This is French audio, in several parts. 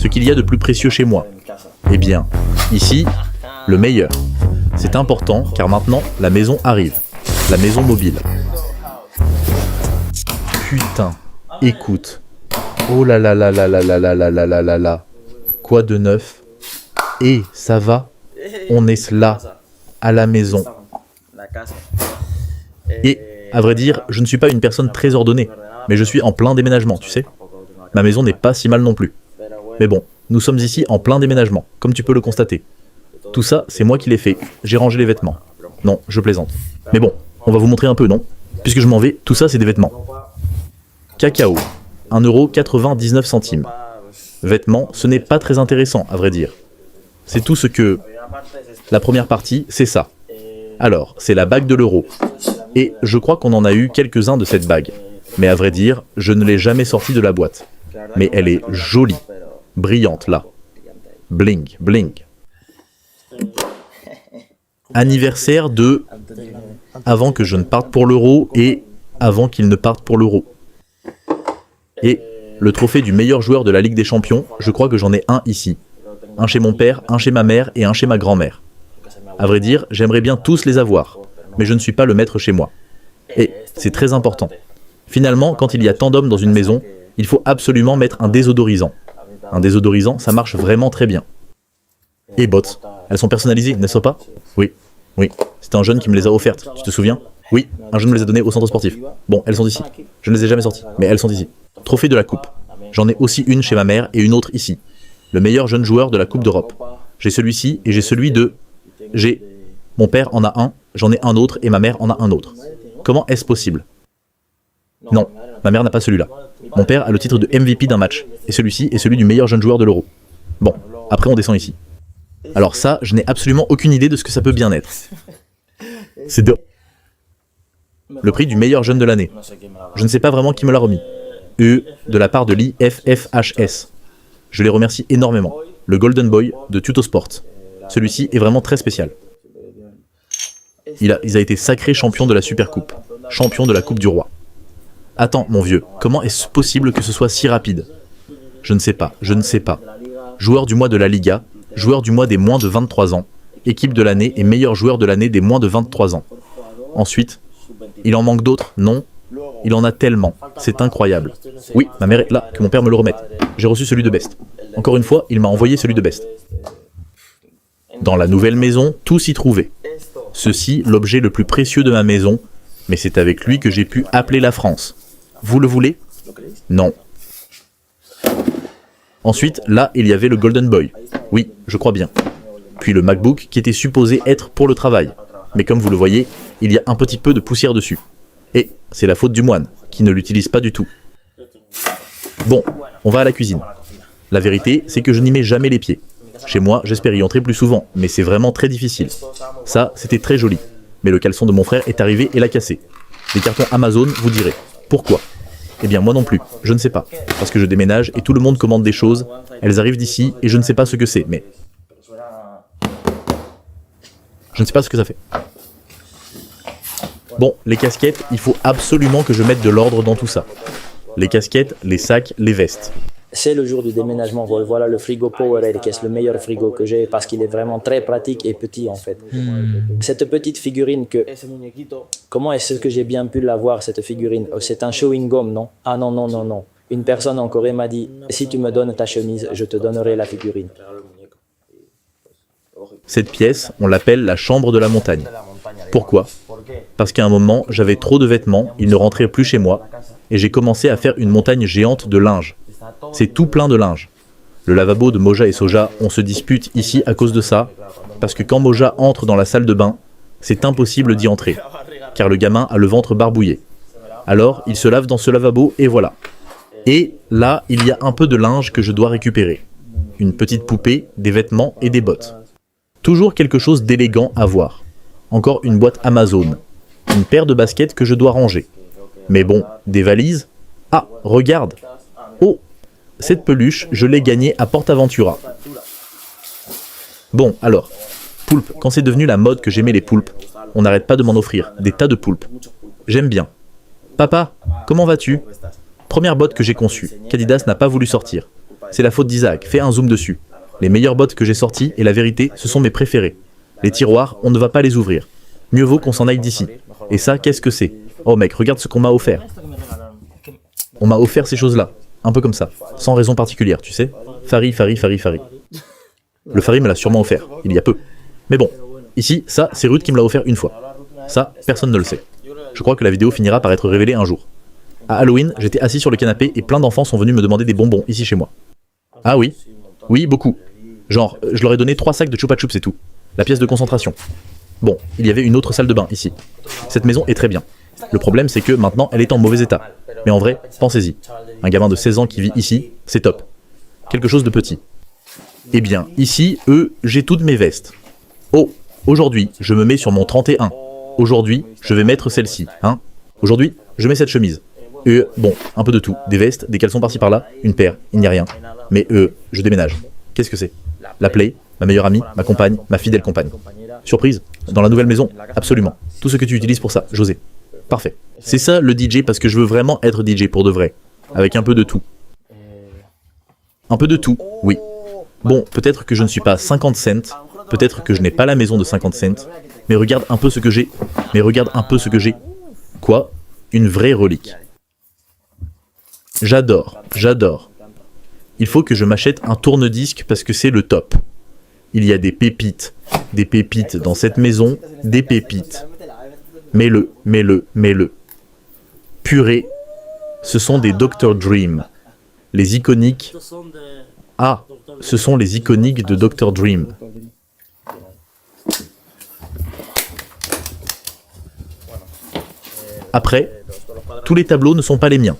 Ce qu'il y a de plus précieux chez moi. Eh bien, ici, le meilleur. C'est important car maintenant, la maison arrive. La maison mobile. Putain, écoute. Oh là là là là là là là là là là là là. Quoi de neuf? Et ça va? On est là, à la maison. Et, à vrai dire, je ne suis pas une personne très ordonnée, mais je suis en plein déménagement, tu sais. Ma maison n'est pas si mal non plus. Mais bon, nous sommes ici en plein déménagement, comme tu peux le constater. Tout ça, c'est moi qui l'ai fait. J'ai rangé les vêtements. Non, je plaisante. Mais bon, on va vous montrer un peu, non? Puisque je m'en vais, tout ça, c'est des vêtements. Cacao, 1,99 €. Vêtements, ce n'est pas très intéressant, à vrai dire. C'est tout ce que... La première partie, c'est ça. Alors, c'est la bague de l'euro. Et je crois qu'on en a eu quelques-uns de cette bague. Mais à vrai dire, je ne l'ai jamais sortie de la boîte. Mais elle est jolie. Brillante, là. Bling, bling. Anniversaire de... Avant que je ne parte pour l'euro et avant qu'il ne parte pour l'euro. Et le trophée du meilleur joueur de la Ligue des Champions, je crois que j'en ai un ici. Un chez mon père, un chez ma mère et un chez ma grand-mère. À vrai dire, j'aimerais bien tous les avoir, mais je ne suis pas le maître chez moi. Et c'est très important. Finalement, quand il y a tant d'hommes dans une maison, il faut absolument mettre un désodorisant. Un désodorisant, ça marche vraiment très bien. Et bottes, elles sont personnalisées, n'est-ce pas? Oui, oui. C'était un jeune qui me les a offertes, tu te souviens? Oui, un jeune me les a données au centre sportif. Bon, elles sont ici. Je ne les ai jamais sorties, mais elles sont ici. Trophée de la coupe. J'en ai aussi une chez ma mère et une autre ici. Le meilleur jeune joueur de la Coupe d'Europe. J'ai celui-ci et j'ai celui de... Mon père en a un, j'en ai un autre et ma mère en a un autre. Comment est-ce possible? Non, ma mère n'a pas celui-là. Mon père a le titre de MVP d'un match, et celui-ci est celui du meilleur jeune joueur de l'Euro. Bon, après on descend ici. Alors ça, je n'ai absolument aucune idée de ce que ça peut bien être. C'est le prix du meilleur jeune de l'année. Je ne sais pas vraiment qui me l'a remis. De la part de l'IFFHS. Je les remercie énormément. Le Golden Boy de Tutosport. Celui-ci est vraiment très spécial. Il a été sacré champion de la Supercoupe. Champion de la Coupe du Roi. Attends, mon vieux, comment est-ce possible que ce soit si rapide? Je ne sais pas, je ne sais pas. Joueur du mois de la Liga, joueur du mois des moins de 23 ans, équipe de l'année et meilleur joueur de l'année des moins de 23 ans. Ensuite, il en manque d'autres, non? Il en a tellement, c'est incroyable. Oui, ma mère est là, que mon père me le remette. J'ai reçu celui de Best. Encore une fois, il m'a envoyé celui de Best. Dans la nouvelle maison, tout s'y trouvait. Ceci, l'objet le plus précieux de ma maison, mais c'est avec lui que j'ai pu appeler la France. Vous le voulez? Non. Ensuite, là, il y avait le Golden Boy. Oui, je crois bien. Puis le MacBook qui était supposé être pour le travail. Mais comme vous le voyez, il y a un petit peu de poussière dessus. Et c'est la faute du moine, qui ne l'utilise pas du tout. Bon, on va à la cuisine. La vérité, c'est que je n'y mets jamais les pieds. Chez moi, j'espère y entrer plus souvent, mais c'est vraiment très difficile. Ça, c'était très joli. Mais le caleçon de mon frère est arrivé et l'a cassé. Les cartons Amazon, vous direz. Pourquoi? Eh bien, moi non plus. Je ne sais pas. Parce que je déménage et tout le monde commande des choses. Elles arrivent d'ici et je ne sais pas ce que c'est, mais... Je ne sais pas ce que ça fait. Bon, les casquettes, il faut absolument que je mette de l'ordre dans tout ça. Les casquettes, les sacs, les vestes. C'est le jour du déménagement. Voilà le frigo Powerade, qui est le meilleur frigo que j'ai parce qu'il est vraiment très pratique et petit en fait. Cette petite figurine que... Comment est-ce que j'ai bien pu l'avoir, cette figurine? C'est un chewing gum, non? Ah non, non, non, non. Une personne en Corée m'a dit, si tu me donnes ta chemise, je te donnerai la figurine. Cette pièce, on l'appelle la chambre de la montagne. Pourquoi? Parce qu'à un moment, j'avais trop de vêtements, ils ne rentraient plus chez moi, et j'ai commencé à faire une montagne géante de linge. C'est tout plein de linge. Le lavabo de Moja et Soja, on se dispute ici à cause de ça, parce que quand Moja entre dans la salle de bain, c'est impossible d'y entrer, car le gamin a le ventre barbouillé. Alors, il se lave dans ce lavabo et voilà. Et là, il y a un peu de linge que je dois récupérer. Une petite poupée, des vêtements et des bottes. Toujours quelque chose d'élégant à voir. Encore une boîte Amazon. Une paire de baskets que je dois ranger. Mais bon, des valises? Ah, regarde! Oh! Cette peluche, je l'ai gagnée à PortAventura. Bon, alors, poulpe, quand c'est devenu la mode que j'aimais les poulpes, on n'arrête pas de m'en offrir, des tas de poulpes. J'aime bien. Papa, comment vas-tu? Première botte que j'ai conçue, qu'Adidas n'a pas voulu sortir. C'est la faute d'Isaac, fais un zoom dessus. Les meilleures bottes que j'ai sorties, et la vérité, ce sont mes préférés. Les tiroirs, on ne va pas les ouvrir. Mieux vaut qu'on s'en aille d'ici. Et ça, qu'est-ce que c'est? Oh mec, regarde ce qu'on m'a offert. On m'a offert ces choses-là. Un peu comme ça. Sans raison particulière, tu sais. Fari. Le Fari me l'a sûrement offert, il y a peu. Mais bon, ici, ça, c'est Ruth qui me l'a offert une fois. Ça, personne ne le sait. Je crois que la vidéo finira par être révélée un jour. À Halloween, j'étais assis sur le canapé et plein d'enfants sont venus me demander des bonbons ici chez moi. Ah oui? Oui, beaucoup. Genre, je leur ai donné 3 sacs de Chupa Chups et tout. La pièce de concentration. Bon, il y avait une autre salle de bain ici. Cette maison est très bien. Le problème, c'est que maintenant, elle est en mauvais état. Mais en vrai, pensez-y. Un gamin de 16 ans qui vit ici, c'est top. Quelque chose de petit. Eh bien, ici, j'ai toutes mes vestes. Oh, aujourd'hui, je me mets sur mon 31. Aujourd'hui, je vais mettre celle-ci, hein. Aujourd'hui, je mets cette chemise. Bon, un peu de tout. Des vestes, des caleçons par-ci par-là, une paire, il n'y a rien. Mais je déménage. Qu'est-ce que c'est? La Play, ma meilleure amie, ma compagne, ma fidèle compagne. Surprise? Dans la nouvelle maison? Absolument. Tout ce que tu utilises pour ça, José. Parfait. C'est ça le DJ parce que je veux vraiment être DJ pour de vrai. Avec un peu de tout. Un peu de tout, oui. Bon, peut-être que je ne suis pas 50 cents, peut-être que je n'ai pas la maison de 50 cents, mais regarde un peu ce que j'ai. Quoi? Une vraie relique. J'adore. Il faut que je m'achète un tourne-disque parce que c'est le top. Il y a des pépites dans cette maison, des pépites. Mets-le. Purée, ce sont des Dr. Dream. Les iconiques. Ah, ce sont les iconiques de Dr. Dream. Après, tous les tableaux ne sont pas les miens.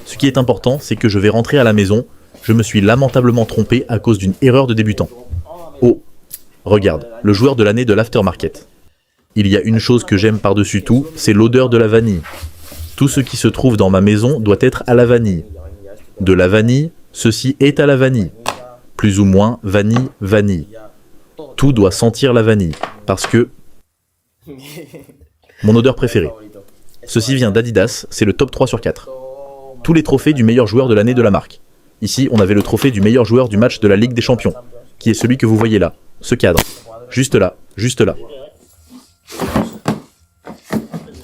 Ce qui est important, c'est que je vais rentrer à la maison. Je me suis lamentablement trompé à cause d'une erreur de débutant. Oh, regarde, le joueur de l'année de l'aftermarket. Il y a une chose que j'aime par-dessus tout, c'est l'odeur de la vanille. Tout ce qui se trouve dans ma maison doit être à la vanille. De la vanille, ceci est à la vanille. Plus ou moins vanille. Tout doit sentir la vanille, parce que... Mon odeur préférée. Ceci vient d'Adidas, c'est le top 3 sur 4. Tous les trophées du meilleur joueur de l'année de la marque. Ici, on avait le trophée du meilleur joueur du match de la Ligue des Champions, qui est celui que vous voyez là, ce cadre. Juste là.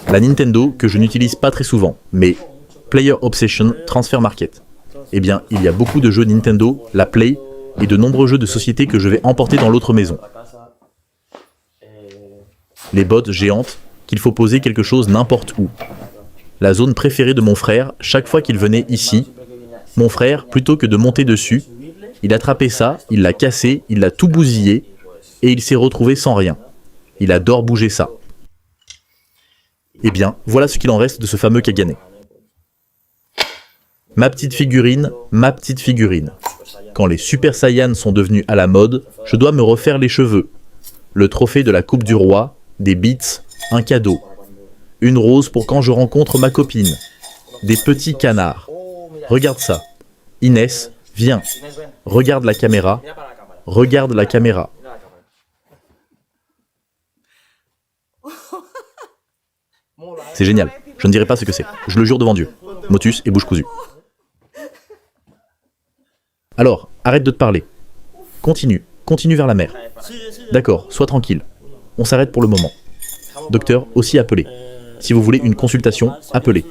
La Nintendo, que je n'utilise pas très souvent, mais Player Obsession Transfer Market. Eh bien, il y a beaucoup de jeux Nintendo, la Play, et de nombreux jeux de société que je vais emporter dans l'autre maison. Les bottes géantes, qu'il faut poser quelque chose n'importe où. La zone préférée de mon frère, chaque fois qu'il venait ici, mon frère, plutôt que de monter dessus, il attrapait ça, il l'a cassé, il l'a tout bousillé, et il s'est retrouvé sans rien. Il adore bouger ça. Eh bien, voilà ce qu'il en reste de ce fameux Kagane. Ma petite figurine. Quand les Super Saiyans sont devenus à la mode, je dois me refaire les cheveux. Le trophée de la Coupe du Roi, des beats, un cadeau. Une rose pour quand je rencontre ma copine. Des petits canards. Regarde ça. Inès, viens. Regarde la caméra. C'est génial. Je ne dirai pas ce que c'est. Je le jure devant Dieu. Motus et bouche cousue. Alors, arrête de te parler. Continue vers la mer. D'accord, sois tranquille. On s'arrête pour le moment. Docteur, aussi appelé. Si vous voulez une consultation, appelez.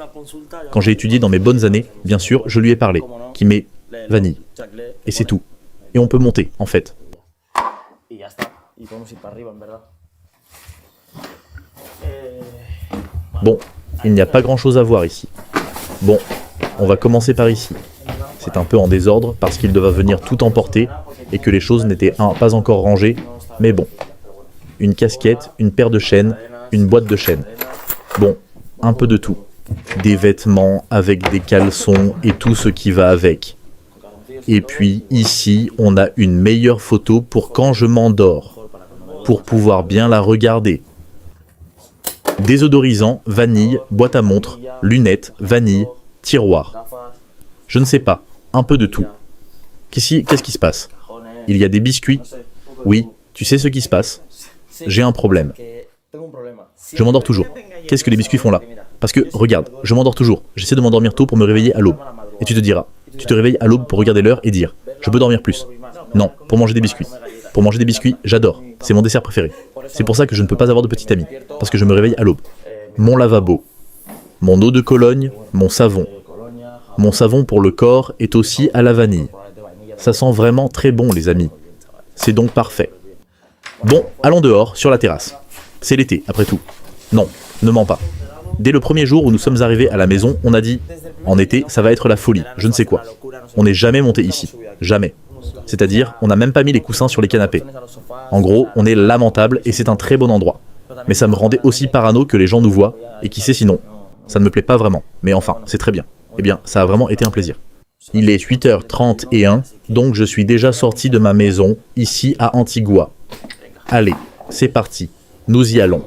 Quand j'ai étudié dans mes bonnes années, bien sûr, je lui ai parlé. Qui met vanille. Et c'est tout. Et on peut monter, en fait. Bon, il n'y a pas grand-chose à voir ici. Bon, on va commencer par ici. C'est un peu en désordre parce qu'il devait venir tout emporter et que les choses n'étaient pas encore rangées, mais bon. Une casquette, une paire de chaînes, une boîte de chaînes. Bon, un peu de tout. Des vêtements avec des caleçons et tout ce qui va avec. Et puis ici, on a une meilleure photo pour quand je m'endors, pour pouvoir bien la regarder. Désodorisant, vanille, boîte à montre, lunettes, vanille, tiroir. Je ne sais pas, un peu de tout. Qu'est-ce qui se passe? Il y a des biscuits? Oui, tu sais ce qui se passe? J'ai un problème. Je m'endors toujours. Qu'est-ce que les biscuits font là? Parce que, regarde, je m'endors toujours. J'essaie de m'endormir tôt pour me réveiller à l'aube. Et tu te diras, tu te réveilles à l'aube pour regarder l'heure et dire Je peux dormir plus. Non, pour manger des biscuits. Pour manger des biscuits, j'adore. C'est mon dessert préféré. C'est pour ça que je ne peux pas avoir de petite amie. Parce que je me réveille à l'aube. Mon lavabo. Mon eau de Cologne, mon savon. Mon savon pour le corps est aussi à la vanille. Ça sent vraiment très bon, les amis. C'est donc parfait. Bon, allons dehors, sur la terrasse. C'est l'été, après tout. Non, ne mens pas. Dès le premier jour où nous sommes arrivés à la maison, on a dit « En été, ça va être la folie, je ne sais quoi. » On n'est jamais monté ici. Jamais. C'est-à-dire, on n'a même pas mis les coussins sur les canapés. En gros, on est lamentable et c'est un très bon endroit. Mais ça me rendait aussi parano que les gens nous voient, et qui sait sinon. Ça ne me plaît pas vraiment, mais enfin, c'est très bien. Eh bien, ça a vraiment été un plaisir. Il est 8h31, donc je suis déjà sorti de ma maison, ici à Antigua. Allez, c'est parti, nous y allons.